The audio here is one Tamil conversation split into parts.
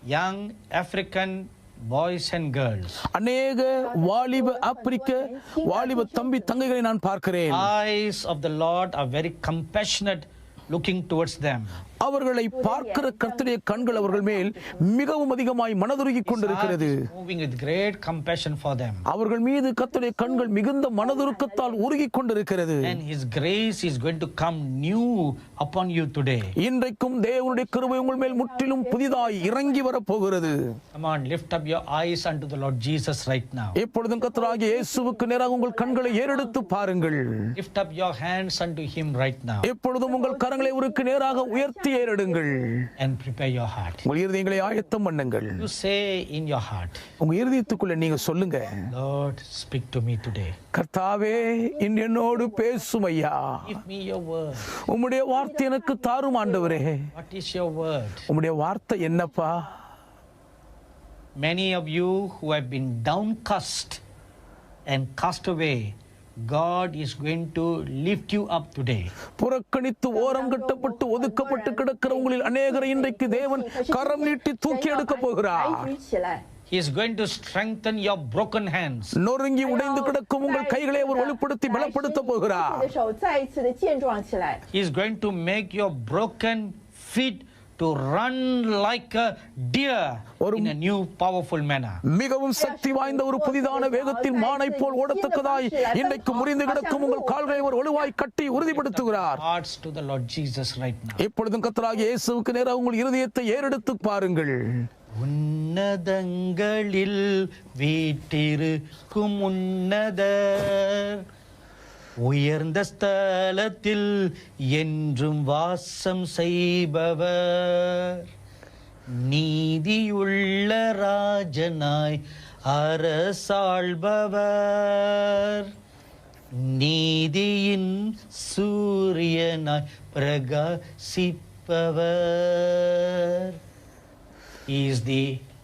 young African boys and girls. அநேக வாலிப ஆப்பிரிக்க வாலிப தம்பி தங்கைகளை நான் பார்க்கிறேன். Eyes of the Lord are very compassionate looking towards them. அவர்களை பார்க்கிற கர்த்தருடைய கண்கள் அவர்கள் மேல் மிகவும் அதிகமாய் மனதுருகி கொண்டிருக்கிறது. Moving with great compassion for them. அவர்கள் மீது கர்த்தருடைய கண்கள் மிகுந்த மனதுருக்கத்தால் உருகி கொண்டிருக்கிறது. And his grace is going to come new upon you today. இன்றைக்கும் தேவனுடைய கிருபை உங்கள் மேல் முற்றிலும் புதிதாய் இறங்கி வர போகிறது. Come on, lift up your eyes unto the Lord Jesus right now. எப்பொழுதும் கர்த்தராகிய இயேசுவுக்கு நேராக உங்கள் கண்களை ஏறெடுத்து பாருங்கள். Lift up your hands unto him right now. எப்பொழுதும் உங்கள் கரங்களை அவருக்கு நேராக உயர்த்தி ஏறெடுங்கள். And prepare your heart. உங்கள் இருதயங்களை ஆயத்தம் பண்ணுங்கள். You say in your heart, உங்க இருதயத்துக்குள்ள நீங்க சொல்லுங்க, Lord, speak to me today. கர்த்தாவே இன்று என்னோடு பேசும் ஐயா. Give me your word. உம்முடைய வார்த்தை எனக்கு தாரும் ஆண்டவரே. What is your word? உம்முடைய வார்த்தை என்னப்பா? Many of you who have been downcast and cast away, God is going to lift you up today. புறக்கணித்து ஓரம் கட்டப்பட்டு ஒதுக்கப்பட்டு கிடக்கிற உங்களில் அநேகரை இன்றைக்கு தேவன் கரம் நீட்டி தூக்கி எடுக்க போகிறார். He is going to strengthen your broken hands. நொறுங்கி உடைந்து கிடக்கும் உங்கள் கைகளை அவர் வலுப்படுத்தி பலப்படுத்த போகிறார். He is going to make your broken feet to run like a deer in a new powerful manner. மிகவும் சக்தி வாய்ந்த ஒரு புதிதான வேகத்தில் மானை போல் ஓடத்தக்கதாய் இன்றைக்கு முறிந்து கிடக்கும் உங்கள் கால்களை ஒரு வலுவாய் கட்டி உறுதிப்படுத்துகிறார். Hearts to the Lord Jesus right now. எப்பொழுதும் கர்த்தராகிய இயேசுவுக்கு நேராக உங்கள் இருதயத்தை ஏறெடுத்து பாருங்கள். உன்னதங்களில் வீற்றிருக்கும் உன்னதர், உயர்ந்த ஸ்தலத்தில் என்றும் வாசம் செய்பவர், நீதியுள்ள ராஜனாய் அரசாள்பவர், நீதியின் சூரியனாய் பிரகாசிப்பவர். He is the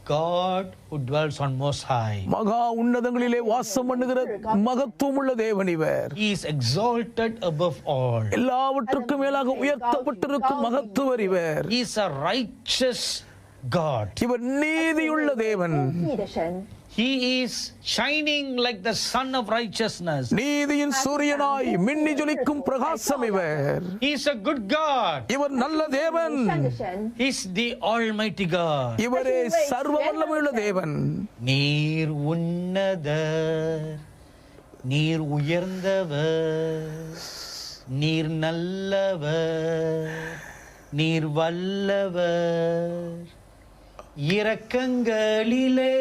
God who dwells on most high. மகா உன்னதங்களிலே வாசம் பண்ணுகிற மகத்துவமுள்ள தேவன் இவர். He is exalted above all. எல்லாவற்றுக்கும் மேலாக உயர்த்தப்பட்டிருக்கும் மகத்துவர் இவர். He is a righteous God. இவர் நீதியுள்ள தேவன். He is shining like the sun of righteousness. நீதியின் சூரியனாய் மின்னி ஜொலிக்கும் பிரகாசம் இவர். He is a good God. இவர் நல்ல தேவன். He is the almighty God. இவரே சர்வ வல்லமையுள்ள தேவன். நீர் உன்னதர், நீர் உயர்ந்தவர், நீர் நல்லவர், நீர் வல்லவர், இரக்கங்களிலே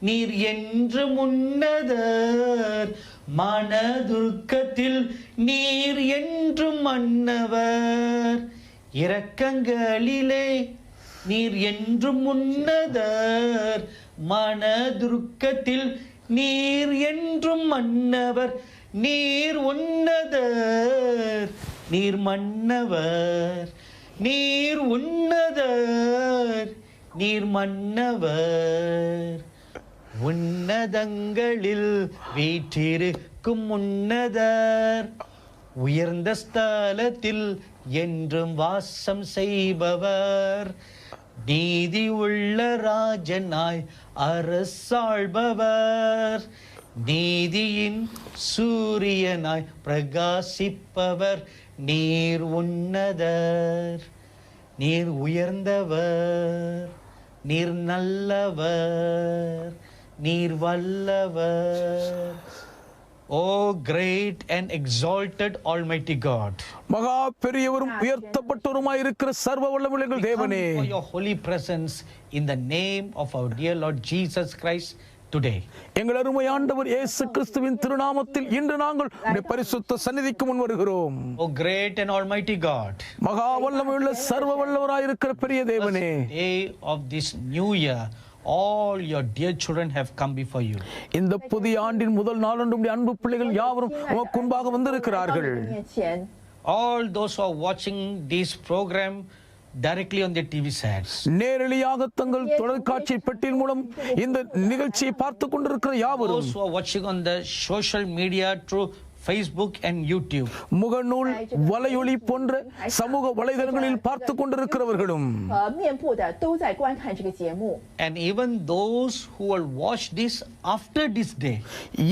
நீர் என்று உன்னதர், மனதுருக்கத்தில் நீர் என்று மன்னவர், இரக்கங்களிலே நீர் என்று உன்னதர், மனதுருக்கத்தில் நீர் என்றும் மன்னவர், நீர் உன்னதர், நீர் மன்னவர், நீர் உன்னதர், நீர் மன்னவர், உன்னதங்களில் வீற்றிருக்கும் உன்னதர், உயர்ந்த ஸ்தலத்தில் என்றும் வாசம் செய்பவர், நீதி உள்ள ராஜனாய் அரசாள்பவர், நீதியின் சூரியனாய் பிரகாசிப்பவர், நீர் உன்னதர், நீர் உயர்ந்தவர், நீர் நல்லவர், நீர் வல்லவர். Oh great and exalted almighty God, மகா பெரியவரும் உயர்த்தப்பட்டவருமாய் இருக்கிற சர்வ வல்லமையுள்ள தேவனே, we come for your holy presence in the name of our dear Lord Jesus Christ today. எங்கள் அருமை ஆண்டவர் இயேசு கிறிஸ்துவின் திருநாமத்தில் இன்று நாங்கள் உம்முடைய பரிசுத்த சந்நிதிக்கு முன் வருகிறோம். Oh great and almighty God, மகா வல்லமையுள்ள சர்வ வல்லவராய் இருக்கிற பெரிய தேவனே, day of this new year, all your dear children have come before you. இந்த புதிய ஆண்டின் முதல் நாளன்று உம்முடைய அன்பு பிள்ளைகள் யாவரும் உமக்கு முன்பாக வந்திருக்கிறார்கள். All those who are watching this program directly on their TV sets, நேரடியாக தங்கள் தொலைக்காட்சி பெட்டியின் மூலம் இந்த நிகழ்ச்சியை பார்த்துக் கொண்டிருக்கிற யாவரும், those who are watching on the social media through Facebook and YouTube. முகநூல் வலையொலி போன்ற சமூக வலைதளங்களில் பார்த்து கொண்டிருக்கிறவர்களும் And even those who will watch this after this day.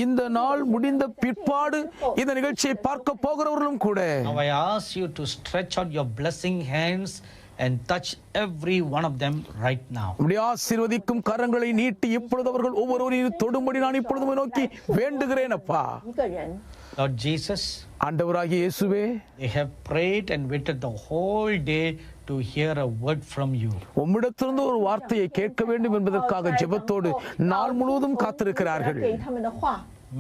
இந்த நாள் முடிந்த பிற்பாடு இந்த நிகழ்ச்சியை பார்க்க போகிறவர்களும் கூட Now I ask you to stretch out your blessing hands and touch every one of them right now. உம்முடைய ஆசீர்வதிக்கும் கரங்களை நீட்டி இப்பொழுது அவர்கள் ஒவ்வொருவரையும் தொடும்படி நான் இப்பொழுது நோக்கி வேண்டுகிறேன் அப்பா. Lord Jesus, ஆண்டவராகிய இயேசுவே, they have prayed and waited the whole day to hear a word from you. உம்மிடத்திலிருந்து ஒரு வார்த்தையை கேட்க வேண்டும் என்பதற்காக ஜெபத்தோடு நாள் முழுவதும் காத்திருக்கிறார்கள்.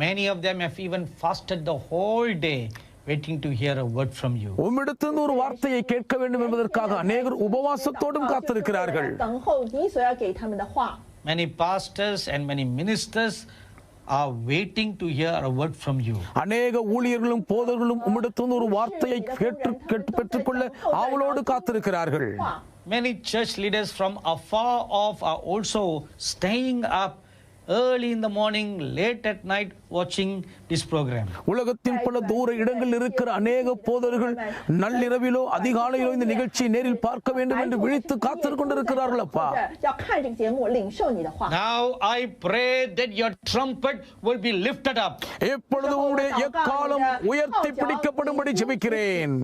Many of them have even fasted the whole day waiting to hear a word from you. உம்மிடத்திலிருந்து ஒரு வார்த்தையை கேட்க வேண்டும் என்பதற்காக அநேகர் உபவாசத்தோடும் காத்திருக்கிறார்கள். Many pastors and many ministers are waiting to hear a word from you. அநேக ஊழியர்களும் போதகர்களும் உம்மிடத்திலிருந்து ஒரு வார்த்தையை பெற்றுக்கொள்ள ஆவலோடு காத்திருக்கிறார்கள். Many church leaders from afar off are also staying up early in the morning, late at night watching this program. உலகத்தின் பல தூர இடங்களில் இருக்கிற அநேக போதகர்கள் நள்ளிரவிலோ அதிகாலையிலோ இந்த நிகழ்ச்சியை நேரில் பார்க்க வேண்டும் என்று விழித்து காத்துக் கொண்டிருக்கிறார்கள் அப்பா. Now I pray that your trumpet will be lifted up. இப்பொழுது உம்முடைய எக்காலம் உயர்த்தி பிடிக்கப்படும்படி ஜெபிக்கிறேன்.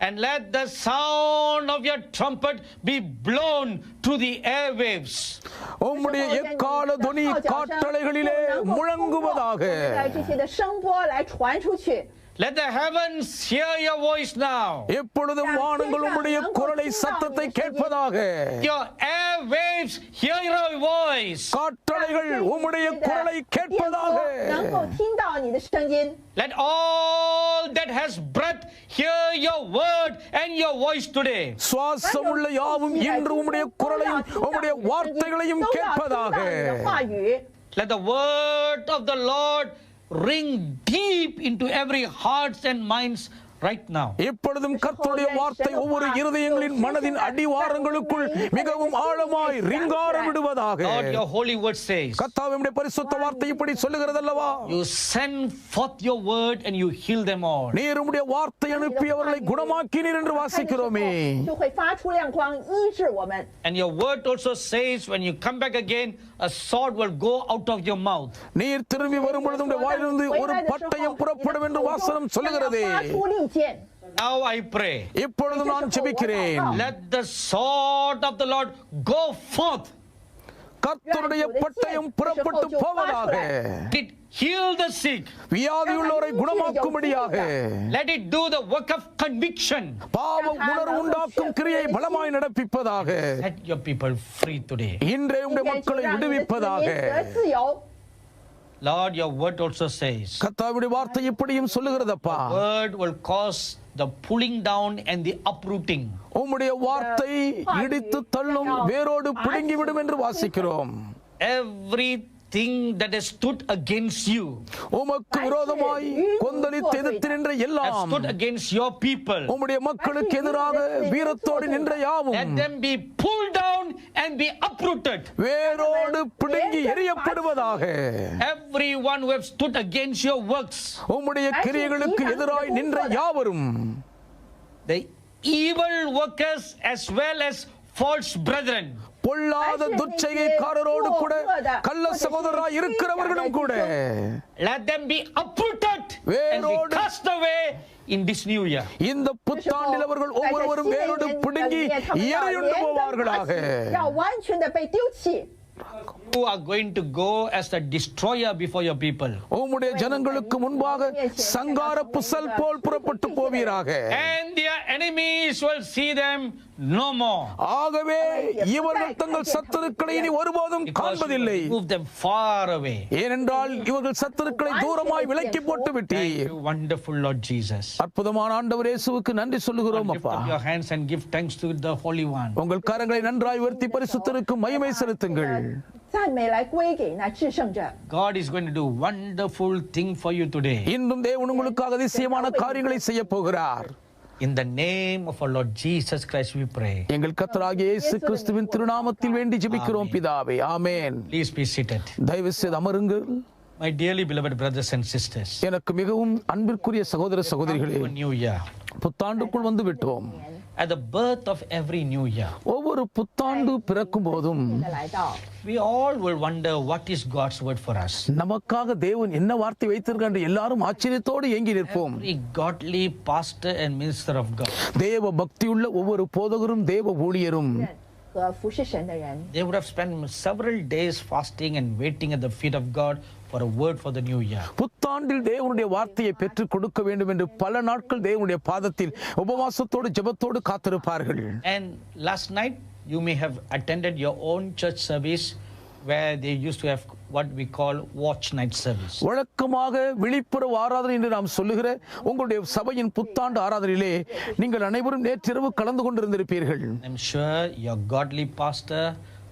And let the sound of your trumpet be blown through the airwaves. உம்முடைய எக்கால துணி காற்றலைகளிலே முழங்குவதாக. Let the heavens hear your voice now. எப்பொழுதும் வானங்கள் உம்முடைய குரலை சத்தத்தை கேட்பதாக. Your airwaves hear your voice. காற்றலைகள் உம்முடைய குரலை கேட்பதாக. Let all that has breath hear your word and your voice today. சுவாசமுள்ள யாவும் இன்று உம்முடைய குரலையும் உம்முடைய வார்த்தைகளையும் கேட்பதாக. Let the word of the Lord ring deep into every hearts and minds right now. இப்பொழுதும் கர்த்தருடைய வார்த்தை ஒவ்வொரு இருதயங்களின் மனதின் அடிவாரங்களுக்குள் மிகவும் ஆழமாய் ரிங்காரம் விடுவதாக. Lord, your holy word says, கர்த்தாவே உம்முடைய பரிசுத்த வார்த்தை இப்படி சொல்லுகிறதல்லவா, you send forth your word and you heal them all. நீர் உம்முடைய வார்த்தை அனுப்பி அவர்களை குணமாக்கினீர் என்று வாசிக்கிறோமே. And your word also says when you come back again a sword will go out of your mouth. நீர் திரும்பி வரும் பொழுது உம்முடைய வாயிலிருந்து ஒரு பட்டயம் புறப்படும் என்று வாசனம் சொல்லுகிறதே. Now I pray, இப்பொழுது நான் ஜெபிக்கிறேன். let the sword of the Lord go forth. கர்த்தருடைய பட்டயம் புறப்பட்டு போவதாக. Let it heal the sick. வியாதியுள்ளோரை குணமாக்கும்படியாக. Let it do the work of conviction. பாவ உணர்வு உண்டாக்கும் கிரியை பலமாய் நடப்பிப்பதாக. Set your people free today. இன்றைய உம்முடைய மக்களை விடுவிப்பதாக. Lord, your word also says, கர்த்தாவுடைய வார்த்தை இப்படியும் சொல்லுகிறதப்பா, word will cause the pulling down and the uprooting. உம்முடைய வார்த்தை இடித்து தள்ளும், வேரோடு பிடுங்கிவிடும் என்று வாசிக்கிறோம். Everything that has stood against you, உமக்கு விரோதமாய் கொந்தளித்து எதிர்த்து நின்ற எல்லாம், has stood against your people, உம்முடைய மக்களுக்கு எதிராக வீரத்தோடு நின்ற யாவும், let them be pulled down and be uprooted. வேரோடு பிடுங்கி எறியப்படுவதாக. Everyone who have stood against your works, உம்முடைய கிரியைகளுக்கு எதிராய் நின்ற யாவரும், the evil workers as well as false brethren, பொல்லாத துச்சைக்காரரோடு கூட கள்ள சகோதரராய் இருக்கிறவர்களும் கூட, let them be uprooted and be cast away in this new year. இந்த புத்தாண்டில் அவர்கள் ஒவ்வொருவரும் வேரோடு பிடுங்கி எறியுண்டு போவார்களாக. You are going to go as the destroyer before your people. உம்முடைய ஜனங்களுக்கு முன்பாக சங்கார புசல் போல் புறப்பட்டு போவீராக. And their enemies will see them no more. ஆகவே இவர்கள் தங்கள் சத்துருக்களை இனி ஒருபோதும் காண்பதில்லை. Move them far away. ஏனென்றால் இவர்கள் சத்துருக்களை தூரமாய் விலக்கி போட்டு விட்டீர். Wonderful Lord Jesus. அற்புதமான ஆண்டவர் இயேசுவுக்கு நன்றி சொல்லுகிறோம் அப்பா. Lift up your hands and give thanks to the Holy One. உங்கள் கரங்களை நன்றாய் உயர்த்தி பரிசுத்தருக்கு மகிமை செலுத்துங்கள். God is going to do wonderful thing for you today. இன்றும் தேவன் உங்களுக்காக அதிசயமான காரியங்களை செய்ய போகிறார். In the name of our Lord Jesus Christ we pray. எங்கள் கர்த்தராகிய இயேசு கிறிஸ்துவின் திருநாமத்தில் வேண்டி ஜெபிக்கிறோம் பிதாவே. ஆமென். Please be seated. தயவு செய்து அமருங்கள். My dearly beloved brothers and sisters, எனக்கு மிகவும் அன்பிற்குரிய சகோதர சகோதரிகளே, a new year. புத்தாண்டுக்குள் வந்து விட்டோம். At the birth of every new year, ஒவ்வொரு புத்தாண்டு பிறக்கும் போதும் we all will wonder what is God's word for us. நமக்காக தேவன் என்ன வார்த்தை வைத்திருக்கிறார் என்று எல்லாரும் ஆச்சரியத்தோடு ஏங்கி நிற்போம். Every godly pastor and minister of God, தேவ பக்தியுள்ள ஒவ்வொரு போதகரும் தேவ ஊழியரும் they would have spent several days fasting and waiting at the feet of God for a word for the new year. புத்தாண்டில் தேவனுடைய வார்த்தையை பெற்றுக் கொடுக்க வேண்டும் என்று பல நாட்கள் தேவனுடைய பாதத்தில் உபவாசத்தோடு ஜெபத்தோடு காத்திருப்பார்கள். And last night you may have attended your own church service where they used to have what we call watch night service. வழக்கமாக விழிப்புறவு ஆராதனை என்று நாம் சொல்லுகிற உங்களுடைய சபையின் புத்தாண்டு ஆராதனையிலே நீங்கள் அனைவரும் நேற்றிரவு கலந்து கொண்டிருந்திருப்பீர்கள். I'm sure your godly pastor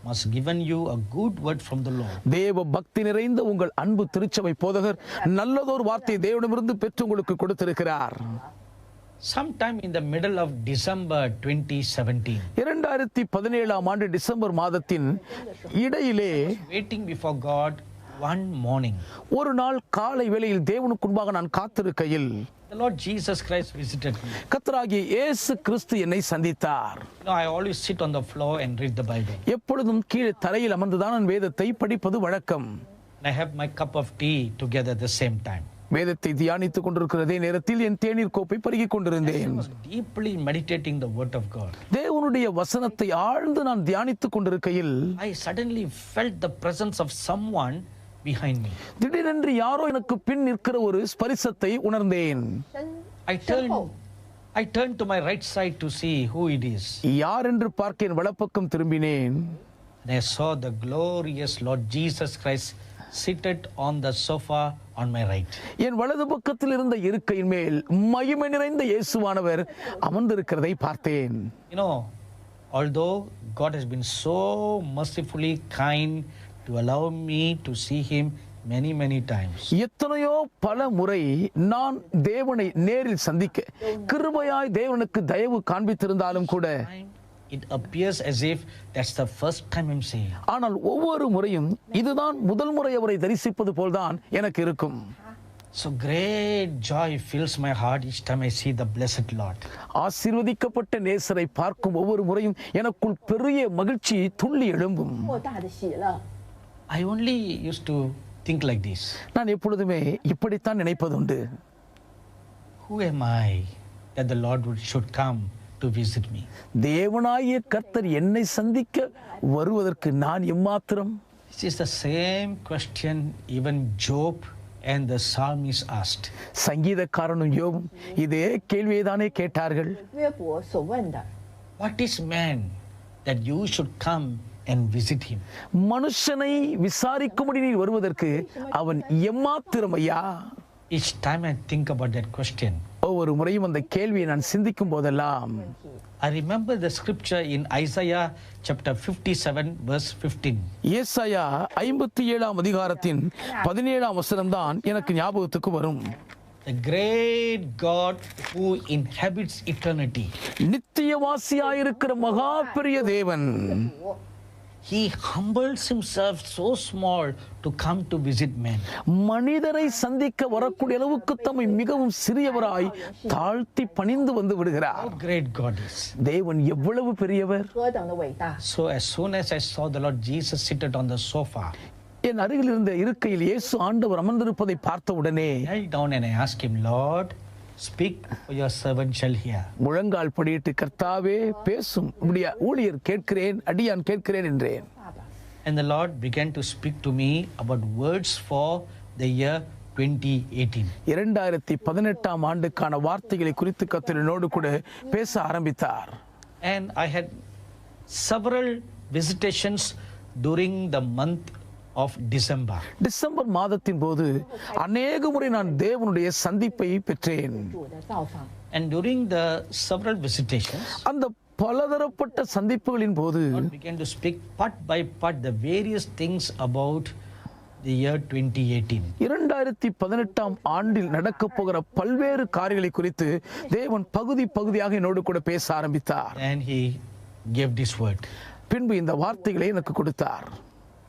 must given you a good word from the Lord. தேவ பக்தி நிறைந்த உங்கள் அன்பு திருச்சபை போதகர் நல்லதொரு வார்த்தையை தேவனிடமிருந்து பெற்று உங்களுக்கு கொடுத்திருக்கிறார். Sometime in the middle of December 2017, 2017 ஆண்டு டிசம்பர் மாதத்தின் இடையிலே waiting before God one morning, ஒரு நாள் காலை வேளையில் தேவனுக்கு முன்பாக நான் காத்திருக்கையில் the Lord Jesus Christ visited me. கர்த்தராகிய இயேசு கிறிஸ்து என்னை சந்தித்தார். I always sit on the floor and read the Bible. எப்பொழுதும் கீழே தரையில் அமர்ந்துதான் நான் வேதத்தை படிப்பது வழக்கம். I have my cup of tea together at the same time. வேதத்தை தியானித்துக் கொண்டிருக்கிறதே நேரத்தில் என் தேநீர் கோப்பை பருகிக் கொண்டிருந்தேன். I was deeply meditating the word of God. தேவனுடைய வசனத்தை ஆழ்ந்து நான் தியானித்துக் கொண்டிருக்கையில் I suddenly felt the presence of someone behind me. திடீரென்று யாரோ எனக்கு பின் நிற்கிற ஒரு ஸ்பரிசத்தை உணர்ந்தேன். I turned to my right side to see who it is. யார் என்று பார்க்க என் வலப்பக்கம் திரும்பினேன். And I saw the glorious Lord Jesus Christ seated on the sofa on my right. என் வலது பக்கத்தில் இருந்த இருக்கையின் மேல் மகிமை நிறைந்த இயேசுவானவர் அமர்ந்திருக்கிறதை பார்த்தேன். You know, although God has been so mercifully kind to allow me to see him many times. எத்தனையோ பல முறை நான் தேவனை நேரில் சந்திக்க கிருபையாய் தேவனுக்கு தயவு காண்பித்திருந்தாலும் கூட It appears as if that's the first time I'm seeing. ஆனால் ஒவ்வொரு முறையும் இதுதான் முதல் முறை அவரை தரிசிப்பது போல்தான் எனக்கு இருக்கும். So great joy fills my heart each time I see the blessed Lord. ஆசீர்வதிக்கப்பட்ட நேசரை பார்க்கும் ஒவ்வொரு முறையும் எனக்குள் பெரிய மகிழ்ச்சி துள்ளி எழும்பும். I only used to think like this. நான் எப்பொழுதுமே இப்படித்தான் நினைப்பதுண்டு. Who am I that the Lord should come to visit me? தேவனாகிய கர்த்தர் என்னை சந்திக்க வருவதற்கு நான் எம்மாத்திரம்? This is the same question even Job and the psalmist asked. சங்கீதக்காரனும் யோபும் இதே கேள்வியை தானே கேட்டார்கள். What is man that you should come and visit him? மனுஷனை விசாரிக்கும்படி நீ வருவதற்கு அவன் எம்மாத்திரம் ஐயா? Each time I think about that question, ஒவ்வொரு முறையும் அந்த கேள்வியை நான் சிந்திக்கும் போதெல்லாம் I remember the scripture in Isaiah chapter 57 verse 15. ஏசாயா 57 அதிகாரத்தின் 17 வசனம் தான் எனக்கு ஞாபகத்துக்கு வரும். The great God who inhabits eternity. நித்தியவாசியாயிருக்கிற மகா பெரிய தேவன். He humbles himself so small to come to visit men. மனிதரை சந்திக்க வரக்கூடிய அளவுக்கு தம்மை மிகவும் சிறியவராய் தாழ்த்தி பணிந்து வந்து விடுகிறார். How great God is. தேவன் எவ்வளவு பெரியவர். So as soon as I saw the Lord Jesus seated on the sofa, என் அருகில் இருந்த இருக்கையில் இயேசு ஆண்டவர் அமர்ந்திருப்பதை பார்த்த உடனே I knelt down and I asked him, Lord, speak for your servant shall hear. முழங்கால் படியிட்டு கர்த்தாவே பேசும், உம்முடைய ஊழியர் கேட்கிறேன், அடியான் கேட்கிறேன் என்றேன். And the Lord began to speak to me about words for the year 2018. 2018 ஆண்டுக்கான வார்த்தைகளை குறித்து கர்த்தர் என்னோடு கூட பேச ஆரம்பித்தார். And I had several visitations during the month of December. December மாதத்தின் போது அநேக முறை நான் தேவனுடைய சந்திப்பை பெற்றேன். And during the several visitations, அந்த பலதரப்பட்ட சந்திப்புகளின் போது God began to speak part by part the various things about the year 2018. 2018 ஆண்டில் நடக்க போகிற பல்வேறு காரியங்களை குறித்து தேவன் பகுதியாக என்னோடு கூட பேச ஆரம்பித்தார். And he gave this word. பின்பு இந்த வார்த்தைகளை எனக்கு கொடுத்தார்.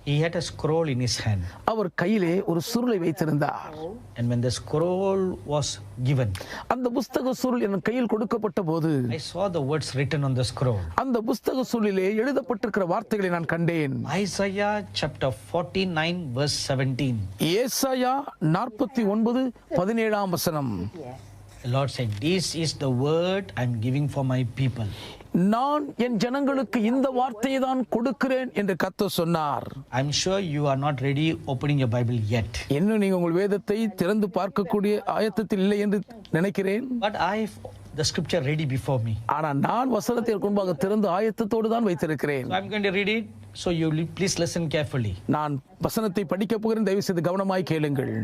He had a scroll in his hand. அவர் கையிலே ஒரு சுருளை வைத்திருந்தார். And when the scroll was given, அந்த புத்தக சுருள் என் கையில் கொடுக்கப்பட்ட போது I saw the words written on the scroll. அந்த புத்தக சுருளிலே எழுதப்பட்டிருக்கிற வார்த்தைகளை நான் கண்டேன். Isaiah chapter 49 verse 17. ஏசாயா 49:17 வசனம். The Lord said, "This is the word I'm giving for my people." நான் என் ஜனங்களுக்கு இந்த வார்த்தையை தான் கொடுக்கிறேன் என்று கர்த்தர் சொன்னார். I'm sure you are not ready opening your Bible yet. இன்னும் நீங்க உங்கள் வேதத்தை திறந்து பார்க்கக்கூடிய ஆயத்தத்தில் இல்லை என்று நினைக்கிறேன். But I have the scripture ready before me. ஆனா நான் வசனத்தை முன்பாக திறந்து ஆயத்தத்தோடு தான் வைத்திருக்கிறேன். So I'm going to read it. So you please listen carefully. நான் வசனத்தை படிக்க போகிறேன், தயவு செய்து கவனமாய் கேளுங்கள்.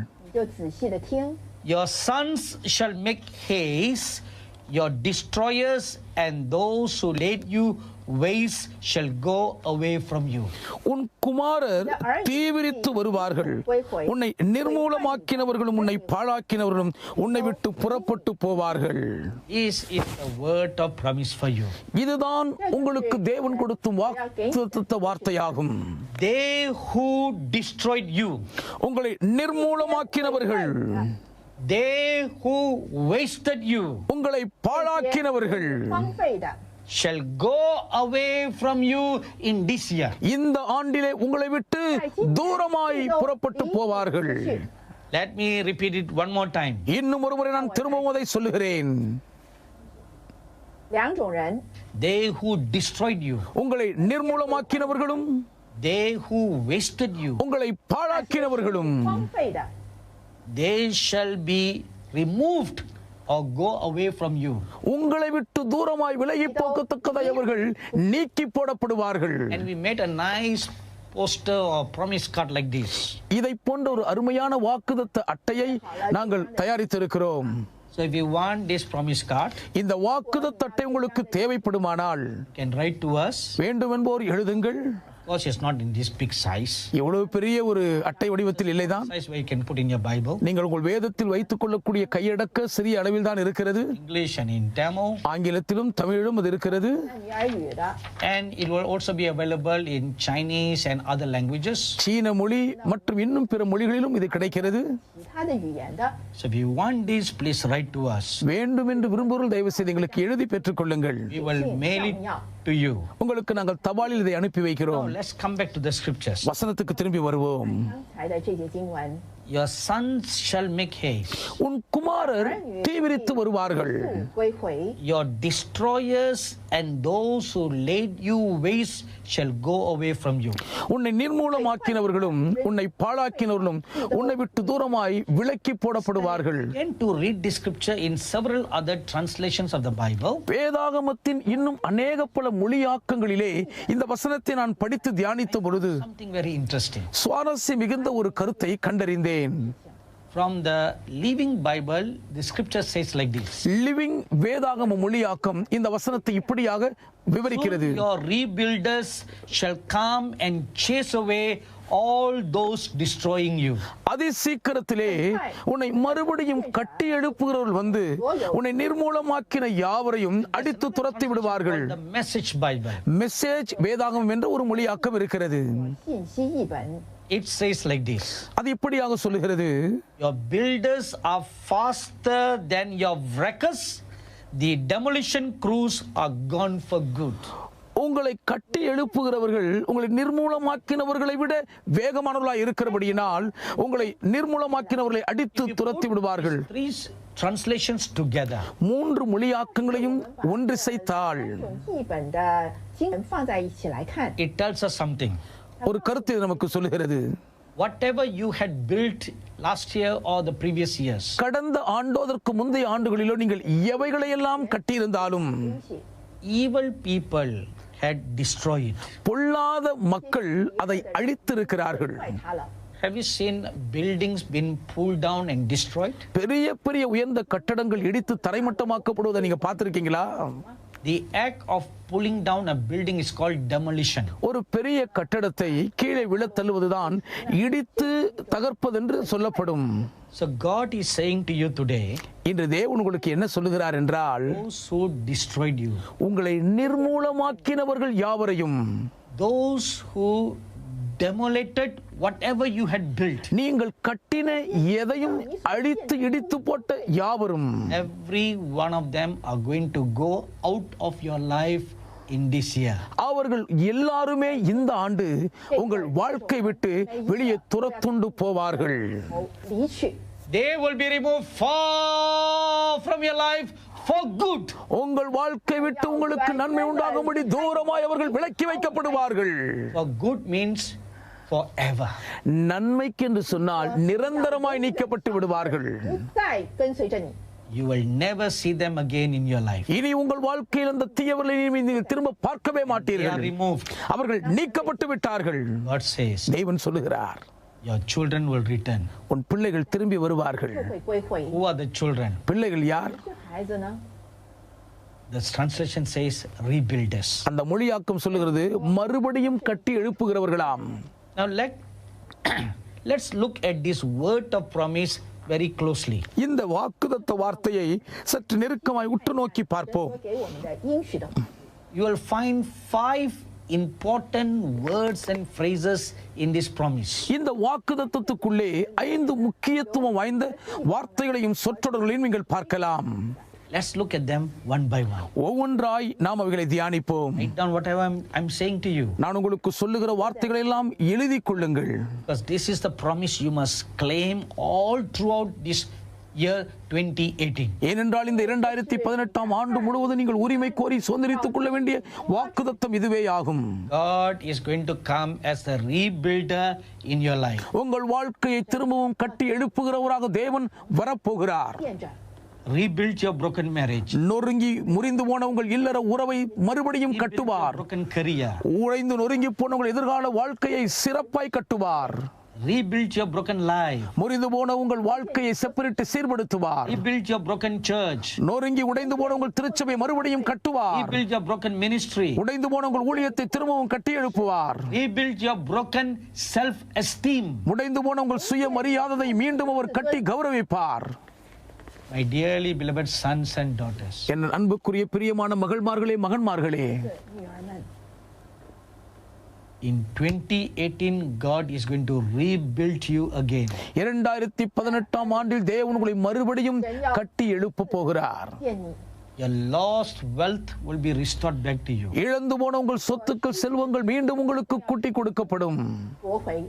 Your sons shall make haste, your destroyers and those who laid you waste shall go away from you. உன் குமாரர் தீவிரித்து வருவார்கள், உன்னை நிர்மூலமாக்கினவர்களும் உன்னை பாழாக்கினவர்களும் உன்னை விட்டு புறப்பட்டு போவார்கள். This is the word of promise for you. இதுதான் உங்களுக்கு தேவன் கொடுக்கும் வாக்குத்தத்த வார்த்தையாகும். They who destroyed you, உங்களை நிர்மூலமாக்கினவர்கள், they who wasted you, உங்களை பாழாக்கினவர்கள் shall go away from you in this year. இந்த ஆண்டிலே உங்களை விட்டு தூரமாய் புறப்பட்டு போவார்கள். Let me repeat it one more time. இன்னும் ஒருமுறை நான் திரும்பவும் அதை சொல்லுகிறேன். They who destroyed you, உங்களை நிர்மூலமாக்கினவர்களும், they who wasted you, உங்களை பாழாக்கினவர்களும், they shall be removed or go away from you. உங்களை விட்டு தூரமாய் விலகி போகத்தக்கதாய் அவர்கள் நீக்கி போடப்படுவார்கள். And we made a nice poster or promise card like this. இதை போன்ற ஒரு அருமையான வாக்குத்தத்த அட்டையை நாங்கள் தயாரித்திருக்கிறோம். So if you want this promise card, இந்த வாக்குத்தத்த அட்டை உங்களுக்கு தேவைப்படுமானால் you can write to us. வேண்டும் என்போர் எழுதுங்கள். Of course, it's not in this big size. எவ்வளவு பெரிய ஒரு அட்டை வடிவத்தில் இல்லைதான். Size where you can put in your Bible. நீங்கள் உங்கள் வேதத்தில் வைத்துக் கொள்ளக்கூடிய கையடக்க சிறிய அளவில் தான் இருக்கிறது. English and in Tamil. ஆங்கிலத்திலும் தமிழிலும் அது இருக்கிறது. And it will also be available in Chinese and other languages. சீன மொழி மற்றும் இன்னும் பிற மொழிகளிலும் இது கிடைக்கிறது. So if you want this, please write to us. வேண்டும் என்று விரும்புவோர் தயவு செய்து எங்களுக்கு எழுதி பெற்றுக் கொள்ளுங்கள். We will mail it to you. உங்களுக்கு நாங்கள் தபாலில் இதை அனுப்பி வைக்கிறோம். Let's come back to the scriptures. வசனத்துக்கு திரும்பி வருவோம். Your sons shall make haste. உன் குமாரர் தீவிரித்து வருவார்கள். Your destroyers and those who laid you waste shall go away from you. உன்னை நிர்மூலமாக்கினவர்களும் உன்னை பாழாக்கினவர்களும் உன்னை விட்டு தூரமாய் விலக்கி போடப்படுவார்கள். Again to read this scripture in several other translations of the Bible. வேதாகமத்தின் இன்னும் அநேக பல மொழியாக்கங்களிலே இந்த வசனத்தை நான் படித்து தியானித்த பொழுது Something very interesting. சுவாரஸ்யம் மிகுந்த ஒரு கருத்தை கண்டறிந்தேன். From the Living Bible, the scripture says like this. Living வேதாகம மொழியாக்கம் இந்த வசனத்தை இப்படியாக விவரிக்கிறது. Your rebuilders shall come and chase away all those destroying you. அதி சீக்கிரத்திலே உன்னை மறுபடியும் கட்டி எழுப்புகிறவர்கள் வந்து உன்னை நிர்மூலமாக்கின யாவரையும் அடித்து துரத்தி விடுவார்கள். The Message Bible. மெசேஜ் வேதாகமம் என்ற ஒரு மொழியாக்கம் இருக்கிறது. It says like this. அது இப்படியாக சொல்லுகிறது. Your builders are faster than your wreckers. The demolition crews are gone for good. உங்களை கட்டி எழுப்புகிறவர்கள் உங்களை நிர்மூலமாக்கினவர்களை விட வேகமானவர்களாய் இருக்கிறபடியினால் உங்களை நிர்மூலமாக்கினவர்களை அடித்து துரத்தி விடுவார்கள். Three translations together. மூன்று மொழியாக்கங்களையும் ஒன்றிசைத்தால் It tells us something. ஒரு கருத்தை நமக்கு சொல்லுகிறது. Whatever you had built last year or the previous years, கடந்த ஆண்டோதற்கு முந்தைய ஆண்டுகளிலோ நீங்கள் எவைகளையெல்லாம் கட்டியிருந்தாலும் evil people had destroyed. பொல்லாத மக்கள் அதை அழித்திருக்கிறார்கள். Have you seen buildings been pulled down and destroyed? பெரிய பெரிய உயர்ந்த கட்டடங்கள் இடித்து தரைமட்டமாக்கப்படுவதை நீங்க பார்த்திருக்கீங்களா? The act of pulling down a building is called demolition. ஒரு பெரிய கட்டடத்தை கீழே விழத் தள்ளுவதுதான் இடித்து தகர்ப்பதென்று சொல்லப்படும். So God is saying to you today, இன்று தேவன் உங்களுக்கு என்ன சொல்லுகிறார் என்றால், those who destroyed you, உங்களை நிர்மூலமாக்கினவர்கள் யாவரையும், those who demolated whatever you had built. நீங்கள் கட்டின எதையும் அழித்து இடித்து போட்ட யாவரும், every one of them are going to go out of your life in this year. அவர்கள் எல்லாருமே இந்த ஆண்டு உங்கள் வாழ்க்கை விட்டு வெளியே துரத்துண்டு போவார்கள். 离去， They will be removed far from your life for good. உங்கள் வாழ்க்கை விட்டு உங்களுக்கு நன்மை உண்டாகும்படி தூரமாய் அவர்கள் விலக்கி வைக்கப்படுவார்கள். For good means forever. நன்மைக்கு என்று சொன்னால் நிரந்தரமாய் நீக்கப்பட்டு விடுவார்கள். 不再跟随着你。 You will never see them again in your life. இனி உங்கள் வாழ்க்கையில் அந்த தீயவர்களை நீங்கள் திரும்ப பார்க்கவே They are மாட்டீர்கள். removed. அவர்கள் நீக்கப்பட்டு விட்டார்கள். God says, தேவன் சொல்லுகிறார், your children will return. உன் பிள்ளைகள் திரும்பி வருவார்கள். 就会归回。 Who are the children? பிள்ளைகள் யார்? 这孩子呢？ The translation says rebuilders. அந்த மொழியாக்கம் சொல்லுகிறது மறுபடியும் கட்டி எழுப்புகிறவர்களாம். Now let's look at this word of promise very closely. இந்த வாக்குத்தத்த வார்த்தையை சற்று நெருக்கமாய் உற்று நோக்கி பார்ப்போம். 给我们的应许的， You will find 5 important words and phrases in this promise. இந்த வாக்குத்தத்தத்துக்குள்ளே 5 முக்கியத்துவம் வாய்ந்த வார்த்தைகளையும் சொற்றொடர்களையும் நீங்கள் பார்க்கலாம். Let's look at them one by one. ஒவ்வொன்றாய் நாம் அவைகளை தியானிப்போம். Write down whatever I'm saying to you. நான் உங்களுக்கு சொல்லுகிற வார்த்தைகளை எல்லாம் எழுதிக் கொள்ளுங்கள். Because this is the promise you must claim all throughout this year 2018. ஏனென்றால் இந்த 2018 ஆண்டு முழுவதும் நீங்கள் உரிமை கோரி சுதந்திரித்துக் கொள்ள வேண்டிய வாக்குத்தத்தம் இதுவே ஆகும். God is going to come as the rebuilder in your life. உங்கள் வாழ்க்கையை திரும்பவும் கட்டி எழுப்புகிறவராக தேவன் வரப்போகிறார். 变着 Rebuild your broken marriage. நொறுங்கி முறிந்து போன உங்கள் இல்லற உறவை மறுபடியும் Rebuild your கட்டுவார். broken career. உடைந்து நொறுங்கி போன உங்கள் எதிர்கால வாழ்க்கையை சிறப்பாய் கட்டுவார். Rebuild your broken life. முறிந்து போன உங்கள் வாழ்க்கையை செப்பரிட்டு சீர்படுத்துவார். Rebuild your broken church. நொறுங்கி உடைந்து போன உங்கள் திருச்சபை மறுபடியும் கட்டுவார். Rebuild your broken ministry. உடைந்து போன உங்கள் ஊழியத்தை திரும்பவும் கட்டி எழுப்புவார். Rebuild your broken self-esteem. உடைந்து போன உங்கள் சுய மரியாதையை மீண்டும் அவர் கட்டி கௌரவிப்பார். My dearly beloved sons and daughters, என் அன்புக்குரிய பிரியமான மகள்மார்களே, மகன்மார்களே, 女儿们， in 2018 God is going to rebuild you again. 2018 ஆண்டில் தேவன் உங்களை மறுபடியும் கட்டி எழுப்ப போகிறார். 见你 Your lost wealth will be restored back to you. இழந்து போன உங்கள் சொத்துக்கள் செல்வங்கள் மீண்டும் உங்களுக்கு கூட்டி கொடுக்கப்படும். 夺回，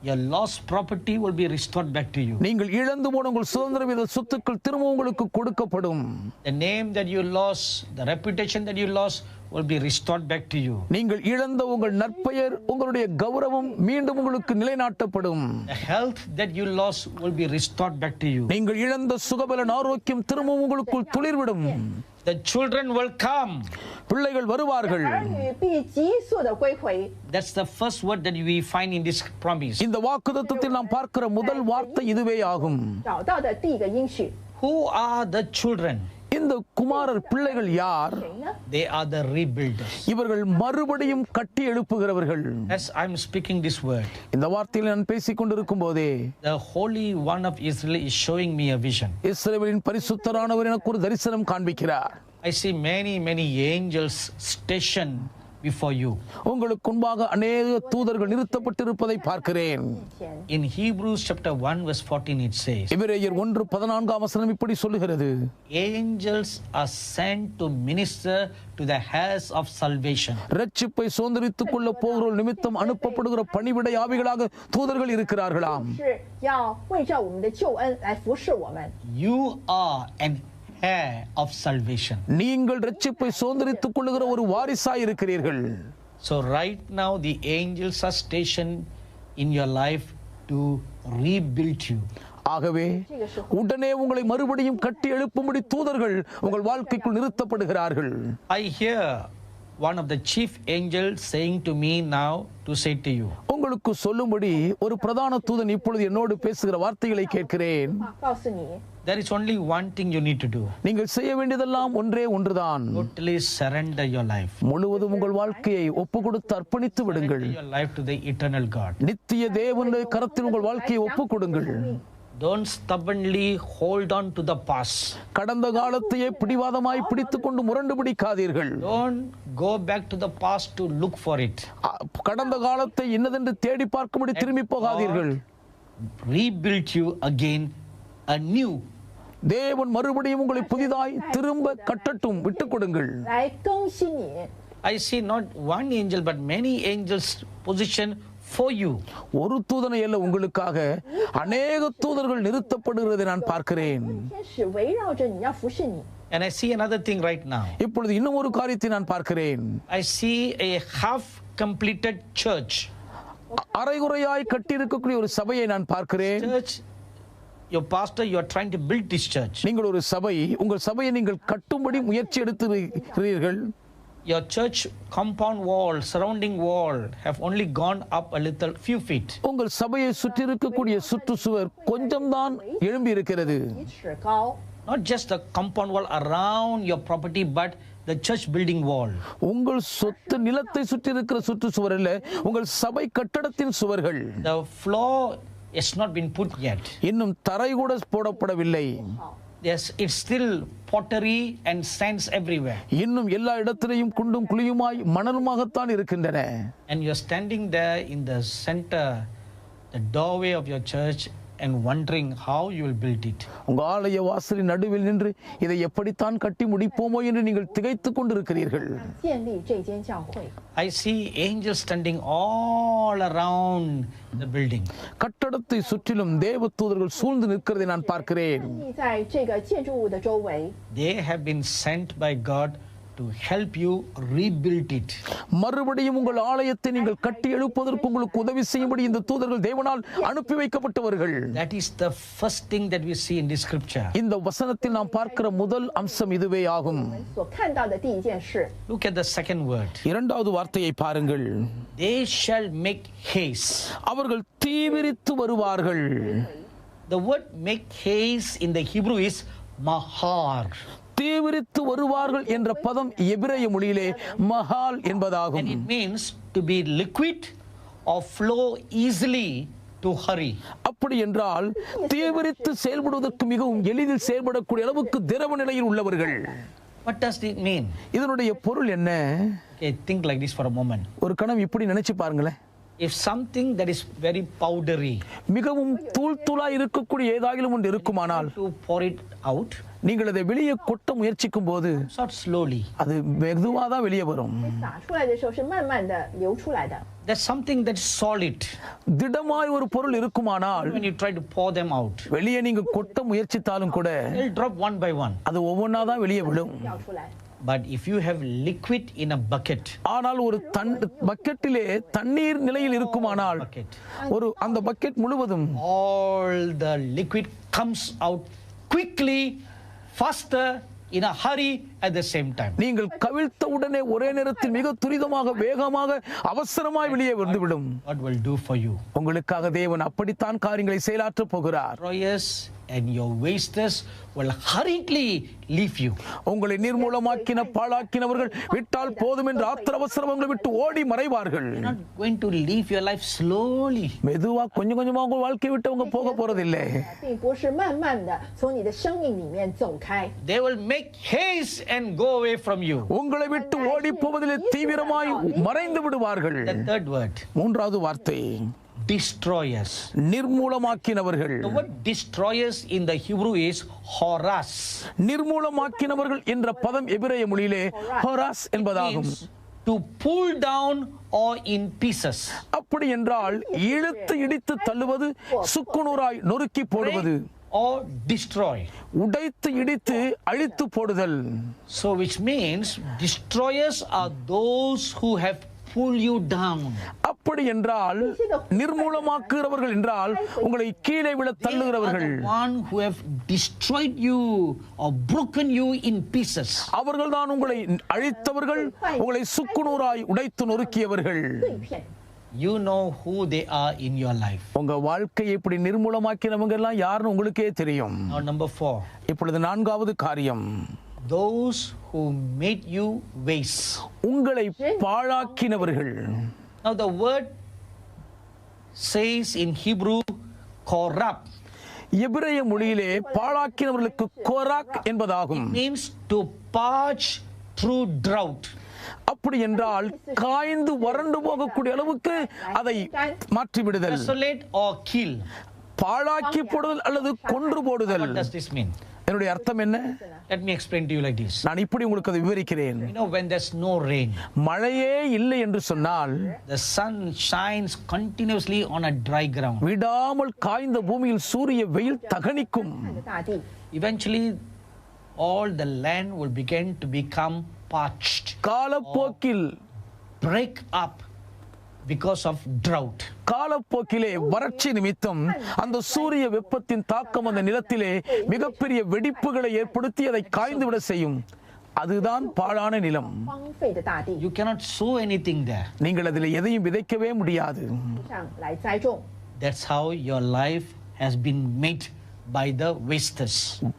Your lost property will be restored back to you. நீங்கள் இழந்து போன உங்கள் சுதந்திர வித சொத்துக்கள் திரும்ப உங்களுக்கு கொடுக்கப்படும். The name that you lost, the reputation that you lost will be restored back to you. நீங்கள் இழந்த உங்கள் நற்பெயர், உங்களுடைய கௌரவம் மீண்டும் உங்களுக்கு நிலைநாட்டப்படும். The health that you lost will be restored back to you. நீங்கள் இழந்த சுகபலன் ஆரோக்கியம் திரும்ப உங்களுக்குள் துளிர்விடும். The children will come. பிள்ளைகள் வருவார்கள். 儿女必急速的归回。 That's the first word that we find in this promise. இந்த வாக்குத்தத்தத்தில் நாம் பார்க்கிற முதல் வார்த்தை இதுவே ஆகும். 找到的第一个应许， Who are the children? இந்த குமாரர் பிள்ளைகள் யார்? 谁呢？ They are the rebuilders. இவர்கள் மறுபடியும் கட்டி எழுப்புகிறவர்கள். As I'm speaking this word, இந்த வார்த்தையில் நான் பேசிக் கொண்டிருக்கும் போதே the Holy One of Israel is showing me a vision. இஸ்ரவேலின் பரிசுத்தரானவர் எனக்கு ஒரு தரிசனம் காண்பிக்கிறார். I see many angels stationed before you. உங்களுக்கு முன்பாக அநேக தூதர்கள் நிறுத்தப்பட்டிருப்பதை பார்க்கிறேன். 前 In Hebrews chapter 1 verse 14 it says, எபிரேயர் 1:14 இப்படி சொல்லுகிறது. angels are sent to minister to the heirs of salvation. இரட்சிப்பை சுதந்திரித்துக் கொள்ள போகிறோர் நிமித்தம் அனுப்பப்படுகிற பணிவிடை ஆவிகளாக தூதர்கள் இருக்கிறார்களாம். 是要为着我们的救恩来服侍我们。 You are an heir of salvation. நீங்கள் இரட்சிப்பை சுதந்திரித்துக் கொள்ளுகிற ஒரு வாரிசாய் இருக்கிறீர்கள். So right now the angels are stationed in your life to rebuild you. ஆகவே உடனே உங்களை மறுபடியும் கட்டி எழுப்பும்படி தூதர்கள் உங்கள் வாழ்க்கைக்குள் நிறுத்தப்படுகிறார்கள். I hear one of the chief angels saying to me now to say to you, உங்களுக்கு சொல்லும்படி ஒரு பிரதான தூதன் இப்பொழுது என்னோடு பேசுகிற வார்த்தைகளை கேட்கிறேன். 告诉你， there is only one thing you need to do. நீங்கள் செய்ய வேண்டியதெல்லாம் ஒன்றே ஒன்றுதான். Totally surrender your life. முழுவதும் உங்கள் வாழ்க்கையை ஒப்பு கொடுத்து அர்ப்பணித்து விடுங்கள். Your life to the eternal God. நித்திய தேவனுடைய கரத்தில் உங்கள் வாழ்க்கையை ஒப்பு கொடுங்கள். Don't stubbornly hold on to the past. கடந்த காலத்தையே பிடிவாதமாய் பிடித்துக்கொண்டு முரண்டு பிடிக்காதீர்கள். Don't go back to the past to look for it. கடந்த காலத்தை என்னதென்று தேடி பார்க்கும்படி திரும்பி போகாதீர்கள். Rebuild you again anew. தேவன் மறுபடியும் உங்களை புதிதாய் திரும்ப கட்டட்டும், விட்டுக் கொடுங்கள். 来更新你。 I see not one angel but many angels positioned for you. ஒரு தூதனை அல்ல, உங்களுக்காக அநேக தூதர்கள் நிறுத்தப்படுகிறதை நான் பார்க்கிறேன். 天使围绕着你，要服侍你。 And I see another thing right now. இப்பொழுது இன்னும் ஒரு காரியத்தை நான் பார்க்கிறேன். I see a half completed church. அரைகுறையாய் கட்டியிருக்கக்கூடிய ஒரு சபையை நான் பார்க்கிறேன். Church, your pastor, you are trying to build this church. நீங்கள் ஒரு சபை, உங்கள் சபையை நீங்கள் கட்டும்படி முயற்சி எடுத்திருக்கிறீர்கள். Your church compound wall, surrounding wall have only gone up a little few feet. உங்கள் சபையை சுற்றி இருக்கக்கூடிய சுற்றுச்சுவர் கொஞ்சம் தான் எழும்பி இருக்கிறது. 1尺高。 Not just the compound wall around your property, but the church building wall. உங்கள் சொத்து நிலத்தை சுற்றி இருக்கிற சுற்றுச்சுவர் அல்ல, உங்கள் சபை கட்டடத்தின் சுவர்கள். The floor has not been put yet. இன்னும் தரை கூட போடப்படவில்லை. Yes, it's still pottery and sands everywhere. இன்னும் எல்லா இடத்திலேயும் குண்டும் குழியுமாய் மணலுமாகத்தான் இருக்கின்றன. And you're standing there in the center, the doorway of your church, and wondering how you will build it. உங்கள் ஆலய வாசலின் நடுவில் நின்று இதை எப்படித்தான் கட்டி முடிப்போமோ என்று நீங்கள் திகைத்துக் கொண்டிருக்கிறீர்கள். 建立这间教会。 I see angels standing all around the building. கட்டடத்தை சுற்றிலும் தேவதூதர்கள் சூழ்ந்து நிற்கிறதை நான் பார்க்கிறேன். 立在这个建筑物的周围。 They have been sent by God to help you rebuild it. மறுபடியும் உங்கள் ஆலயத்தை நீங்கள் கட்டி எழுப்புவதற்கு உங்களுக்கு உதவி செய்யும்படி இந்த தூதர்கள் தேவனால் அனுப்பி வைக்கப்பட்டவர்கள். That is the first thing that we see in this scripture. இந்த வசனத்தில் நாம் பார்க்கிற முதல் அம்சம் இதுவே ஆகும். 所看到的第一件事。 Look at the second word. இரண்டாவது வார்த்தையை பாருங்கள். They shall make haste. அவர்கள் தீவிரித்து வருவார்கள். The word make haste in the Hebrew is mahar. தீவிரித்து வருவார்கள் என்ற பதம் எபிரேய மொழியிலே மஹால் என்பதாகும். And it means to be liquid or flow easily to hurry. அப்படி என்றால் தீவிரித்து செயல்படுவதற்கு மிகவும் எளிதில் செயல்படக்கூடிய அளவுக்கு திரவ நிலையில் உள்ளவர்கள். What does it mean? இதனுடைய பொருள் என்ன? Okay, think like this for a moment. ஒரு கணம் இப்படி நினைச்சு பாருங்களேன். If something that is very powdery, மிகவும் தூள் தூளாய் இருக்கக்கூடிய ஏதாகிலும் ஒன்று இருக்குமானால் to pour it out, நீங்கள் அதை வெளியே கொட்ட முயற்சிக்கும் போது sort slowly. அது மெதுவாக தான் வெளியே வரும். 洒出来的时候是慢慢的流出来的。 There's something that is solid. திடமாய் ஒரு பொருள் இருக்குமானால் When you try to pour them out, வெளியே நீங்க கொட்ட முயற்சித்தாலும் கூட they'll drop one by one. அது ஒவ்வொன்றா தான் வெளியே விடும். 掉出来。 But if you have liquid in a bucket, ஆனால் ஒரு பக்கெட்டிலே தண்ணீர் நிலையில் இருக்குமானால் ஒரு அந்த பக்கெட் முழுவதும் all the liquid comes out quickly, faster, in a hurry at the same time. நீங்கள் கவிழ்த்த உடனே ஒரே நேரத்தில் மிக துரிதமாக வேகமாக அவசரமாய் வெளியே வந்துவிடும். What will do for you? உங்களுக்காக தேவன் அப்படித்தான் காரியங்களை செயலாற்றப் போகிறார். Destroyers and your wasters will hurriedly leave you. உங்களை நிர்மூலமாக்கின பாழாக்கினவர்கள் விட்டால் போதும் என்று ஆத்திர அவசரங்களை விட்டு ஓடி மறைவார்கள். You're not going to live your life slowly. மெதுவா கொஞ்சம் கொஞ்சமா உங்க வாழ்க்கையை விட்டு அவங்க போக போறதில்லை. 并不是慢慢的从你的生命里面走开。 They will make haste and go away from you. உங்களை விட்டு ஓடி போவதிலே தீவிரமாய் மறைந்து விடுவார்கள். The third word, மூன்றாவது வார்த்தை destroyers. நிர்மூலமாக்கினவர்கள். The word destroyers in the Hebrew is horas. நிர்மூலமாக்கினவர்கள் என்ற பதம் எபிரேய மொழியிலே ஹோராஸ் என்பதாகும். To pull down or in pieces. அப்படி என்றால் இழுத்து இடித்து தள்ளுவது, சுக்குநூறாய் நொறுக்கி போடுவது, or destroy. உடைத்து இடித்து அழித்து போடுதல். So which means destroyers are those who have pulled you down. அப்படி என்றால் நிர்மூலமாக்குகிறவர்கள் என்றால் உங்களை கீழே விழ தள்ளுகிறவர்கள். One who have destroyed you or broken you in pieces. அவர்கள் தான் உங்களை அழித்தவர்கள், உங்களை சுக்குநூறாய் உடைத்து நொறுக்கியவர்கள். You know who they are in your life. உங்க வாழ்க்கையை இப்படி நிர்மூலமாக்கினவங்க எல்லாம் யாருன்னு உங்களுக்கே தெரியும். Now number 4. இப்பொழுது நான்காவது காரியம், Those who made you waste. உங்களை பாழாக்கினவர்கள். Now the word says in Hebrew corrupt. எபிரேய மொழியிலே பாழாக்கினவர்களுக்கு கோராக் என்பதாகும். Means to parch through drought. அப்படி என்றால் காய்ந்து வறண்டு போகக்கூடிய அளவுக்கு அதை மாற்றி விடுதல், Desolate or kill. பாழாக்கி போடுதல் அல்லது கொன்று போடுதல். What does this mean? என்னுடைய அர்த்தம் என்ன? Let me explain to you like this. நான் இப்படி உங்களுக்கு அதை விவரிக்கிறேன். You know, when there's no rain, மழையே இல்லை என்று சொன்னால் the sun shines continuously on a dry ground. விடாமல் காய்ந்த பூமியில் சூரிய வெயில் தகனிக்கும். 大地 Eventually, all the land will begin to become parched, காலப்போக்கில் break up because of drought. காலப்போக்கிலே வறட்சி நிமித்தம் அந்த சூரிய வெப்பத்தின் தாக்கம் அந்த நிலத்திலே மிகப்பெரிய வெடிப்புகளை ஏற்படுத்தி அதை காய்ந்து விட செய்யும். அதுதான் பாழான நிலம். 荒废的大地 You cannot sow anything there. நீங்கள் அதில் எதையும் விதைக்கவே முடியாது. 上来栽种， That's how your life has been made by the wasters.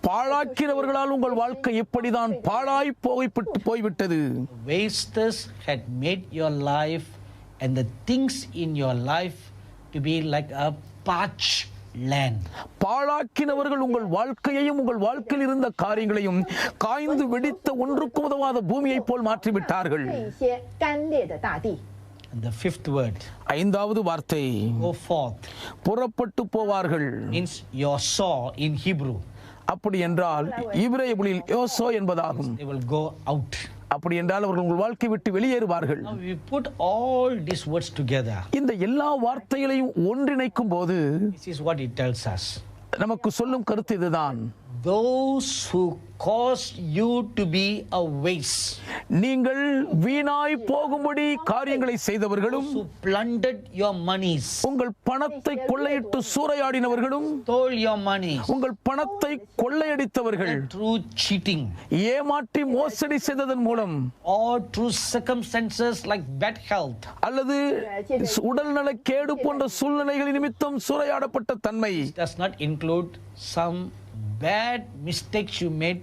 பாழாக்கிறவர்களால் உங்கள் வாழ்க்கை எப்படிதான் பாழாய் போய்விட்டது. Wasters had made your life and the things in your life to be like a parched land. பாழாக்கினவர்கள் உங்கள் வாழ்க்கையையும் உங்கள் வாழ்க்கையில் இருந்த காரியங்களையும் காய்ந்து வெடித்த ஒன்றுக்கு உதவாத பூமியை போல் மாற்றிவிட்டார்கள். 这一些干裂的大地。 And the fifth word, ஐந்தாவது வார்த்தை go forth, புறப்பட்டு போவார்கள். means your saw in Hebrew. அப்படி என்றால் இப்ரேய மொழியில் யோசோ என்பதாகும். They will go out. அப்படி என்றால் அவர்கள் உங்கள் வாழ்க்கை விட்டு வெளியேறுவார்கள். Now we put all these words together. இந்த எல்லா வார்த்தைகளையும் ஒன்றிணைக்கும் போது This is what it tells us. நமக்கு சொல்லும் கருத்து இதுதான். Those who cause you to be a waste, நீங்கள் வீணாய் போகும்படி காரியங்களை செய்தவர்களும் who plundered your monies, உங்கள் பணத்தை கொள்ளையிட்டு சூறையாடினவர்களும் stole your money உங்கள் பணத்தை கொள்ளையடித்தவர்கள் through cheating ஏமாற்றி மோசடி செய்ததன் மூலம் or through circumstances like bad health, அல்லது உடல்நல கேடு போன்ற சூழ்நிலைகளின் நிமித்தம் சூறையாடப்பட்ட தன்மை does not include some bad mistakes you made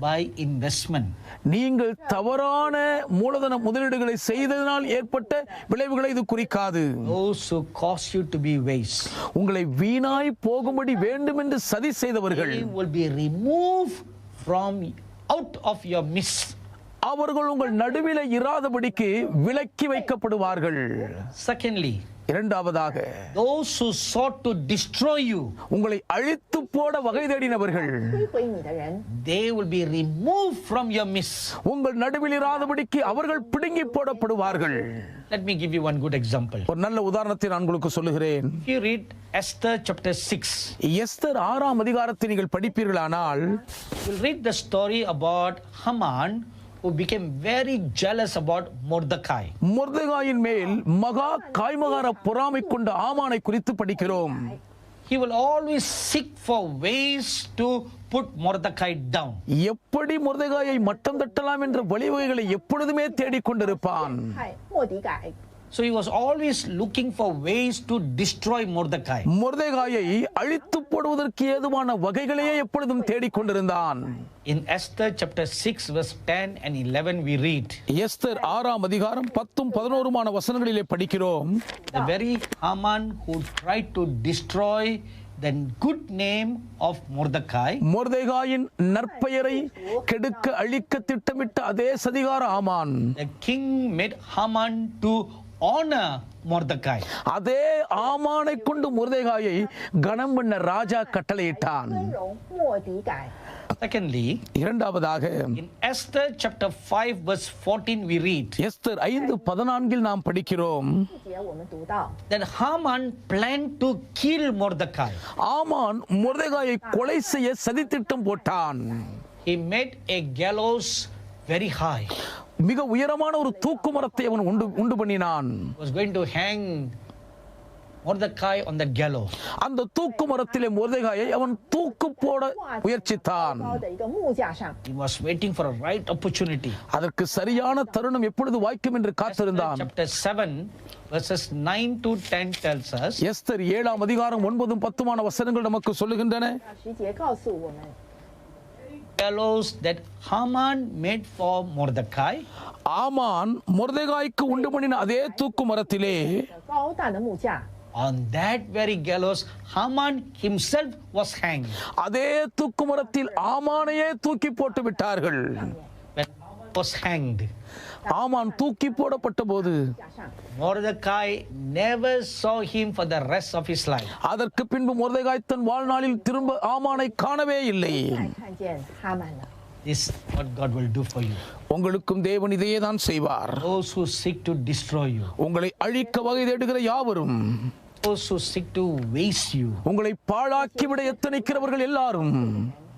by investment. நீங்கள் தவறான மூலதன முதலீடுகளை செய்ததனால் ஏற்பட்ட விளைவுகளை இது குறிக்காது. Those who cause you to be waste, உங்களை வீணாய் போகும்படி வேண்டும் என்று சதி செய்தவர்கள் they will be removed from out of your midst. அவர்கள் உங்கள் நடுவிலே இராதபடிக்கு விலக்கி வைக்கப்படுவார்கள். Secondly, இரண்டாவதாக those who sought to destroy you, உங்களை அழித்து போட வகை தேடினவர்கள் 摧毁你的人， they will be removed from your midst. உங்கள் நடுவில் இராதபடிக்கு அவர்கள் பிடுங்கி போடப்படுவார்கள். Let me give you one good example. ஒரு நல்ல உதாரணத்தை நான் உங்களுக்கு சொல்லுகிறேன். If you read Esther chapter 6, Esther 6ஆம் அதிகாரத்தை நீங்கள் படிப்பீர்களானால் you'll read the story about Haman, who became very jealous about Mordecai. மொர்தெகாயின் மேல் மகா காய்மகார பொறாமை கொண்ட ஆமானை குறித்து படிக்கிறோம். He will always seek for ways to put Mordecai down. எப்படி மொர்தெகாயை மட்டம் தட்டலாம் என்ற வழிவகைகளை எப்பொழுதுமே தேடிக்கொண்டிருப்பான். 害莫迪改， So he was always looking for ways to destroy Mordecai. மொர்தெகாயை அழித்து போடுவதற்கு ஏதுவான வகைகளையே எப்பொழுதும் தேடிக்கொண்டிருந்தான். In Esther chapter 6 verse 10 and 11 we read, Esther 6ஆம் அதிகாரம் 10 11 வசனங்களிலே படிக்கிறோம். the very Haman who tried to destroy the good name of Mordecai, மொர்தெகாயின் நற்பெயரை கெடுக்க அழிக்க திட்டமிட்ட அதே சதிகார ஆமான் the king made Haman to honor Mordecai. அதே ஆமானை கொண்டு மொர்தெகாயை கனம் பண்ண ராஜா கட்டளையிட்டான். 尊荣莫迪改。 Secondly, இரண்டாவதாக in Esther chapter 5 verse 14 we read Esther 5:14 நாம் படிக்கிறோம். 节我们读到， that Haman planned to kill Mordecai. ஆமான் மொர்தெகாயை கொலை செய்ய சதித்திட்டம் போட்டான். He made a gallows very high. மிக உயரமான ஒரு தூக்கு மரத்தை அவன் உண்டு பண்ணினான். He was going to hang Mordecai on that gallows. அந்த தூக்கு மரத்திலே மொர்தெகாயை அவன் தூக்கு போட முயற்சித்தான். 高的一个木架上， He was waiting for a right opportunity. அதற்கு சரியான தருணம் எப்பொழுது வாய்க்கும் என்று காத்திருந்தான். Chapter 7 verses 9 to 10 tells us Esther 7ஆம் அதிகாரம் 9 10 வசனங்கள் நமக்கு சொல்லுகின்றன. 10节告诉我们， gallows that Haman made for Mordecai, ஆமான் மொர்தெகாய்க்கு உண்டு பண்ணின அதே தூக்கு மரத்திலே 高大的木架， On that very gallows, Haman himself was hanged. அதே தூக்குமரத்தில் ஆமானையே தூக்கி போட்டு விட்டார்கள். When Haman was hanged, ஆமான் தூக்கி போடப்பட்ட போது Mordecai never saw him for the rest of his life. அதற்கு பின்பு மொர்தெகாய் தன் வாழ்நாளில் திரும்ப ஆமானை காணவே இல்லை. 看见哈曼了。 This is what God will do for you. உங்களுக்கும் தேவன் இதையே தான் செய்வார். Those who seek to destroy you, உங்களை அழிக்க வகை தேடுகிற யாவரும், those who seek to waste you, உங்களை பாழாக்கிவிட எத்தனிக்கிறவர்கள் எல்லாரும்,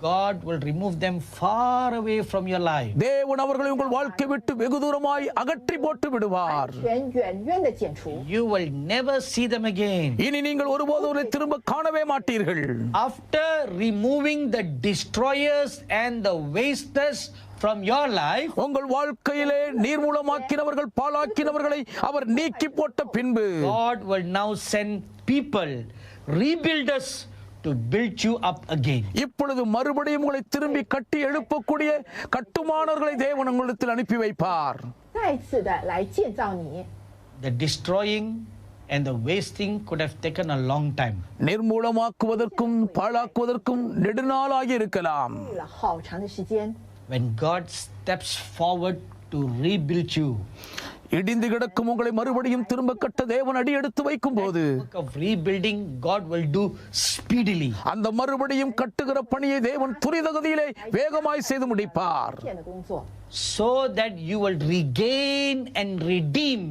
God will remove them far away from your life. தேவன் அவர்களை உங்கள் வாழ்க்கை விட்டு வெகு தூரமாய் அகற்றி போட்டு விடுவார். 远远的剪除。 You will never see them again. இனி நீங்கள் ஒருபோதும் அவரை திரும்ப காணவே மாட்டீர்கள். After removing the destroyers and the wasters from your life, உங்கள் வாழ்க்கையிலே நீர்மூலமாக்கினவர்கள் பாழாக்கினவர்களை அவர் நீக்கி போட்ட பின்பு, God will now send people, rebuilders, to build you up again. இப்பொழுது மறுபடியும் உங்களை திரும்பி கட்டி எழுப்பக்கூடிய கட்டுமானவர்களை தேவன் உங்களிடத்தில் அனுப்பி வைப்பார். 再次的来建造你。 The destroying and the wasting could have taken a long time. நிர்மூலமாக்குவதற்கும் பாழாக்குவதற்கும் நெடுநாளாகி இருக்கலாம். 用了好长的时间。 When God steps forward to rebuild you, இடிந்து கிடக்கும் உங்களை மறுபடியும் திரும்ப கட்ட தேவன் அடி எடுத்து வைக்கும் போது, work of rebuilding God will do speedily. அந்த மறுபடியும் கட்டுகிற பணியை தேவன் துரிதகதியிலே வேகமாய் செய்து முடிப்பார். 建的工作， So that you will regain and redeem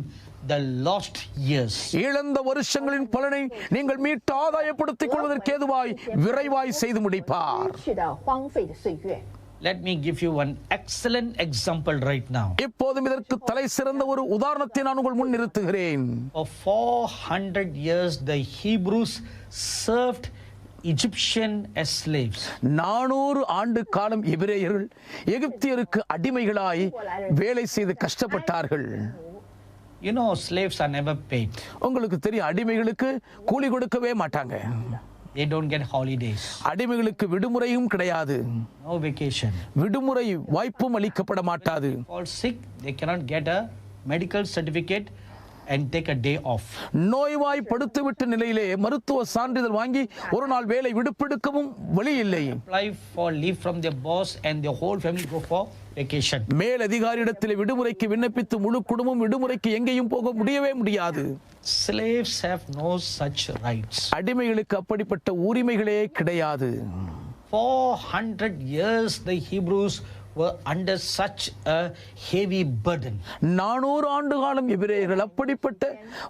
the lost years. இழந்த வருஷங்களின் பலனை நீங்கள் மீட்டு ஆதாயப்படுத்திக் கொள்வதற்கு ஏதுவாய் விரைவாய் செய்து முடிப்பார். 失去的荒废的岁月。 Let me give you one excellent example right now. இப்போதும் இதற்கு தலை சிறந்த ஒரு உதாரணத்தை நான் உங்கள் முன் நிறுத்துகிறேன். For 400 years the Hebrews served Egyptian as slaves. 400 ஆண்டு காலம் எபிரேயர்கள் எகிப்தியருக்கு அடிமைகளாய் வேலை செய்து கஷ்டப்பட்டார்கள். You know, slaves are never paid. உங்களுக்கு தெரியும், அடிமைகளுக்கு கூலி கொடுக்கவே மாட்டாங்க. They don't get holidays. அடிமைகளுக்கு விடுமுறையும் கிடையாது. No vacation. விடுமுறை வாய்ப்பும் அளிக்கப்பட மாட்டாது. Fall sick, they cannot get a medical certificate and take a day off. நோய்வாய் படுத்துவிட்ட நிலையிலே மருத்துவ சான்றிதழ் வாங்கி ஒரு நாள் வேலை விடுப்பெடுக்கவும் வழி இல்லை. Apply for leave from their boss and their whole family go for vacation. மேல் அதிகாரியிடத்தில் விடுமுறைக்கு விண்ணப்பித்து முழு குடும்பம் விடுமுறைக்கு எங்கேயும் போக முடியவே முடியாது. Slaves have no such rights. அடிமைகளுக்கு அப்படிப்பட்ட உரிமைகளே கிடையாது. 400 years the Hebrews were under such a heavy burden. 400 ஆண்டு காலம் எபிரேயர்கள் அப்படிப்பட்ட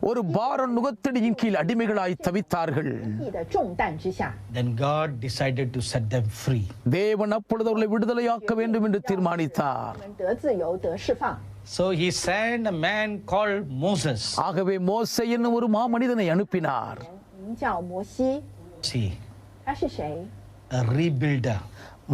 ஒரு பார நுகத்தடியின் கீழ் அடிமைகளாய் தவித்தார்கள். 地的重担之下， Then God decided to set them free. தேவன் அப்பொழுது அவர்களை விடுதலையாக்க வேண்டும் என்று தீர்மானித்தார். 我们得自由得释放。 So he sent a man called Moses. ஆகவே மோசே என்னும் ஒரு மாமனிதனை அனுப்பினார். 名叫摩西， See, 他是谁？ a rebuilder.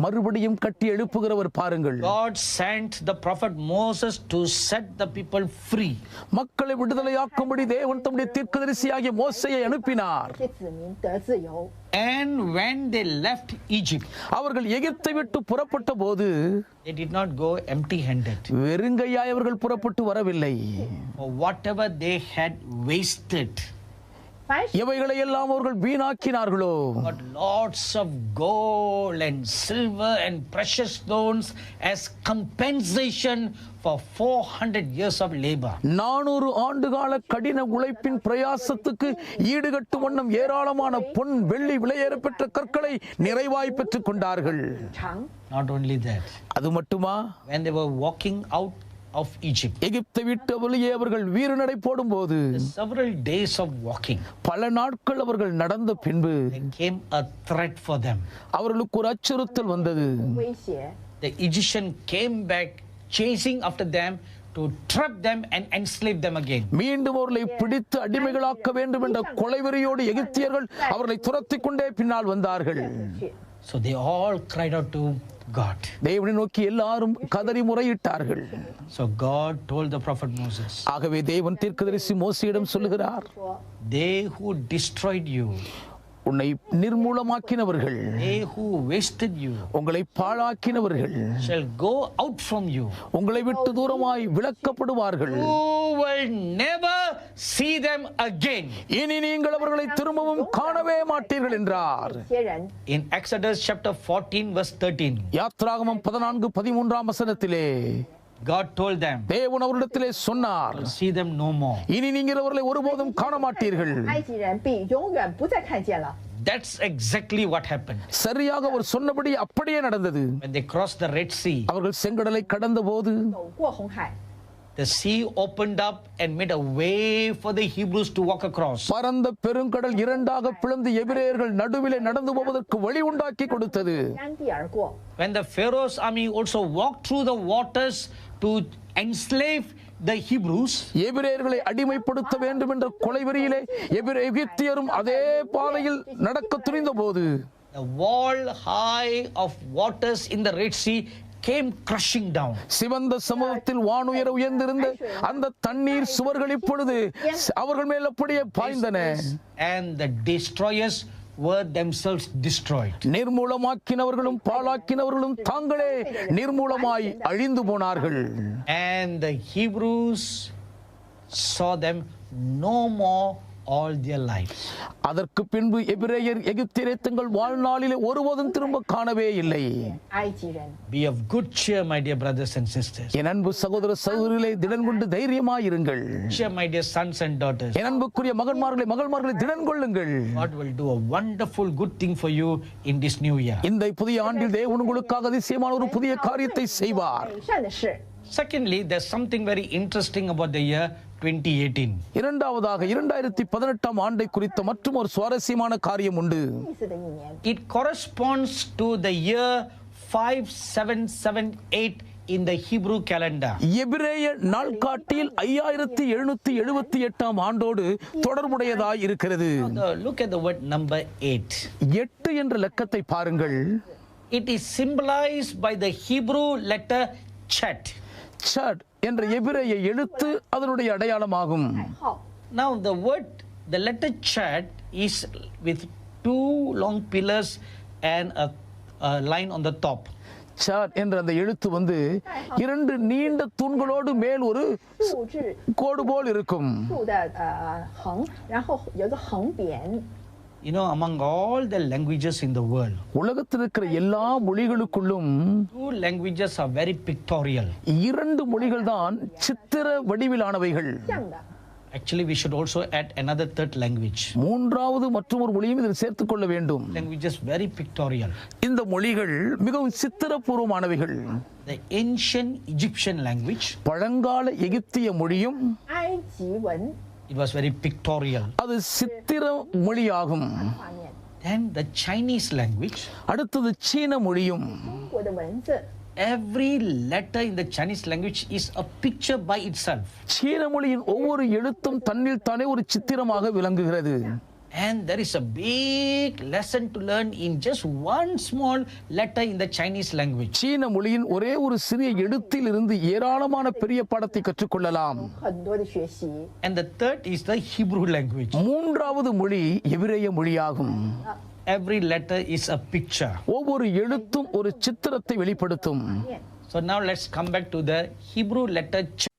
மறுபடியும் கட்டி எழுப்புகிறவர் பாருங்கள். God sent the prophet Moses to set the people free. மக்களை விடுதலையாக்கும்படி தேவன் தம்முடைய தீர்க்கதரிசியாகிய மோசேயை அனுப்பினார். 这子民得自由。 And when they left Egypt, அவர்கள் எகிப்தை விட்டு புறப்பட்ட போது they did not go empty-handed. வெறுங்கையாய் அவர்கள் புறப்பட்டு வரவில்லை. For whatever they had wasted, 凡是 எவைகளை எல்லாம் அவர்கள் வீணாக்கினார்களோ, got lots of gold and silver and precious stones as compensation for 400 years of labor. 400 ஆண்டுகால கடின உழைப்பின் பிரயாசத்துக்கு ஈடுகட்டும் வண்ணம் ஏராளமான பொன் வெள்ளி விலையேறப்பெற்ற கற்களை நிறைவாய் பெற்றுக் கொண்டார்கள். 长， Not only that, அது மட்டுமா, when they were walking out of Egypt, எகிப்தை விட்டு வெளியே அவர்கள் வீறுநடை போடும்போது several days of walking, பல நாட்கள் அவர்கள் நடந்த பின்பு there came a threat for them. அவர்களுக்கு ஒரு அச்சுறுத்தல் வந்தது. 威胁， The Egyptian came back chasing after them to trap them and enslave them again. மீண்டும் அவர்களை பிடித்து அடிமைகளாக்க வேண்டும் என்ற கொலைவெறியோடு எகிப்தியர்கள் அவர்களை துரத்திக் கொண்டே பின்னால் வந்தார்கள். 去 So they all cried out to God. தேவனை நோக்கி எல்லாரும் கதறி முறையிட்டார்கள். So God told the prophet Moses, ஆகவே தேவன் தீர்க்கதரிசி மோசேயிடம் சொல்லுகிறார், 说， they who destroyed you, உன்னை நிர்மூலமாக்கினவர்கள், they who wasted you, உங்களை பாழாக்கினவர்கள் shall go out from you. உங்களை விட்டு தூரமாய் விலக்கப்படுவார்கள். You will never see them again. இனி நீங்கள் அவர்களை திரும்பவும் காணவே மாட்டீர்கள் என்றார். 这些人 In Exodus chapter 14 verse 13, யாத்ராகமம் 14:13 வசனத்திலே God told them, தேவன் அவரிடத்திலே சொன்னார், see them no more. இனி நீங்கள் அவர்களை ஒருபோதும் காண மாட்டீர்கள். 埃及人必永远不再看见了。 That's exactly what happened. சரியாக அவர் சொன்னபடி அப்படியே நடந்தது. When they crossed the Red Sea, அவர்கள் செங்கடலை கடந்தபோது 走过红海， the sea opened up and made a way for the Hebrews to walk across. பரந்த பெருங்கடல் இரண்டாக பிளந்து எபிரேயர்கள் நடுவிலே நடந்து போவதற்கு வழி உண்டாக்கி கொடுத்தது. 山地而过。 When the Pharaoh's army also walked through the waters to enslave the Hebrews, எபிரேயர்களை அடிமைப்படுத்த வேண்டும் என்ற கொலைவெறியிலே எகிப்தியரும் அதே பாதையில் நடக்க துணிந்த போது the wall high of waters in the Red Sea came crushing down. சிவந்த சமுத்திரத்தில் வானுயர உயர்ந்திருந்த அந்த தண்ணீர் சுவர்கள் இப்பொழுது அவர்கள் மேல் அப்படியே பாய்ந்தன. And the destroyers were themselves destroyed. நிர்மூலமாக்கினவர்களும் பாழாக்கினவர்களும் தாங்களே நிர்மூலமாய் அழிந்து போனார்கள். And the Hebrews saw them no more all their lives. அதற்கு பின்பு எபிரேயர் எகிப்தியரை தங்கள் வாழ்நாளிலே ஒருபோதும் திரும்ப காணவே இல்லை. 埃及人 Be of good cheer, my dear brothers and sisters. என் அன்பு சகோதர சகோதரிகளே, திடன் கொண்டு தைரியமாயிருங்கள். Cheer, my dear sons and daughters. என் அன்புக்குரிய மகன்மார்களே மகள்மார்களே, திடன் கொள்ளுங்கள். God will do a wonderful good thing for you in this new year. இந்த புதிய ஆண்டில் தேவன் உங்களுக்காக அதிசயமான ஒரு புதிய காரியத்தை செய்வார். 美善的事。 Secondly, there's something very interesting about the year 2018. இரண்டாவதாக 2018 ஆண்டை குறித்த மற்றும் ஒரு சுவாரஸ்யமான காரியம் உண்டு. 意思的一年， It corresponds to the year 5778 in the Hebrew calendar. எபிரேய நாள்காட்டியில் 5778 ஆண்டோடு தொடர்புடையதாய் இருக்கிறது. Look at the word number 8. 8 என்ற லக்கத்தை பாருங்கள். It is symbolized by the Hebrew letter chet. சட் என்ற எபிரேய எழுத்து அதனுடைய அடையாளமாகும். 号 Now the letter chet is with two long pillars and a line on the top. சட் என்ற அந்த எழுத்து இரண்டு நீண்ட தூண்களோடு மேல் ஒரு 柱字 கோடு போல் இருக்கும். 柱的横，然后有一个横扁。 You know, among all the languages in the world, உலகத்தில் இருக்கிற எல்லா மொழிகளுக்குள்ளும் two languages are very pictorial. இரண்டு மொழிகள் தான் சித்திர வடிவிலானவைகள். 像的， Actually, we should also add another third language. மூன்றாவது மற்றும் ஒரு மொழியும் இதில் சேர்த்துக் கொள்ள வேண்டும். Languages very pictorial. இந்த மொழிகள் மிகவும் சித்திரபூர்வமானவைகள். The ancient Egyptian language, பழங்கால எகிப்திய மொழியும் 埃及文 it was very pictorial. அது சித்திர மொழியாகும். 画面， Then the Chinese language, அடுத்தது சீன மொழியும். 中国的文字， every letter in the Chinese language is a picture by itself. சீன மொழியின் ஒவ்வொரு எழுத்தும் தன்னில் தானே ஒரு சித்திரமாக விளங்குகிறது. And there is a big lesson to learn in just one small letter in the Chinese language. சீன மொழியின் ஒரே ஒரு சிறிய எழுத்தில் இருந்து ஏராளமான பெரிய பாடத்தை கற்றுக்கொள்ளலாம். 很多的学习。 And the third is the Hebrew language. மூன்றாவது மொழி எபிரேய மொழியாகும். Every letter is a picture. ஒவ்வொரு எழுத்தும் ஒரு சித்திரத்தை வெளிப்படுத்தும். 面 So now let's come back to the Hebrew letter chet.